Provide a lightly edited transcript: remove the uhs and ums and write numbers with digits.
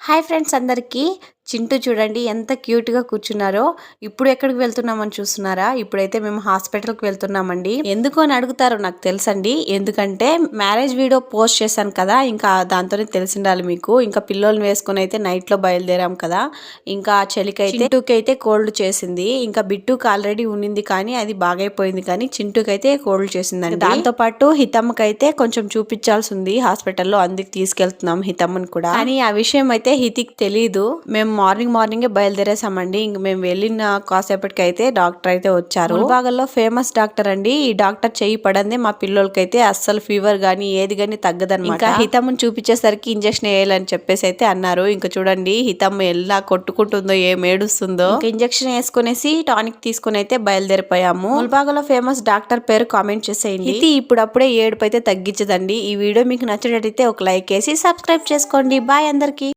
Hi friends అందరికీ చింటూ చూడండి ఎంత క్యూట్గా కూర్చున్నారో. ఇప్పుడు ఎక్కడికి వెళ్తున్నామని చూస్తున్నారా? ఇప్పుడైతే మేము హాస్పిటల్కి వెళ్తున్నామండి. ఎందుకు అని అడుగుతారో నాకు తెలుసండి. ఎందుకంటే మ్యారేజ్ వీడియో పోస్ట్ చేశాను కదా, ఇంకా దాంతోనే తెలిసిండాలి మీకు. ఇంకా పిల్లల్ని వేసుకుని అయితే నైట్లో బయలుదేరాం కదా. ఇంకా చలికైతే చింటూకి అయితే కోల్డ్ చేసింది. ఇంకా బిట్టుకి ఆల్రెడీ ఉన్నింది కానీ అది బాగైపోయింది, కానీ చింటూకి అయితే కోల్డ్ చేసిందండి. దాంతో పాటు హితమ్మకైతే కొంచెం చూపించాల్సి ఉంది హాస్పిటల్లో, అందుకు తీసుకెళ్తున్నాం హితమ్మని కూడా. కానీ ఆ విషయం అయితే హితికి తెలీదు. మేము మార్నింగే బయలుదేరేసామండి. ఇంక మేము వెళ్ళిన కాసేపటికి అయితే డాక్టర్ అయితే వచ్చారు. ముల్బాగల్లో ఫేమస్ డాక్టర్ అండి. ఈ డాక్టర్ చెయ్యి పడందే మా పిల్లలకైతే అస్సలు ఫీవర్ గానీ ఏది గానీ తగ్గదన్నమాట. ఇంకా హితమ్మని చూపించేసరికి ఇంజక్షన్ వేయాలని చెప్పేసి అయితే అన్నారు. ఇంకా చూడండి హితమ్మ ఎలా కొట్టుకుంటుందో, ఏం ఏడుస్తుందో. ఇంజక్షన్ వేసుకునేసి టానిక్ తీసుకుని అయితే బయలుదేరిపోయాము. ముల్బాగల్లో ఫేమస్ డాక్టర్ పేరు కామెంట్ చేసేయండి. హితి ఇప్పుడప్పుడే ఏడుపు అయితే తగ్గించదండి. ఈ వీడియో మీకు నచ్చినట్టయితే ఒక లైక్ వేసి సబ్స్క్రైబ్ చేసుకోండి. బాయ్ అందరికి.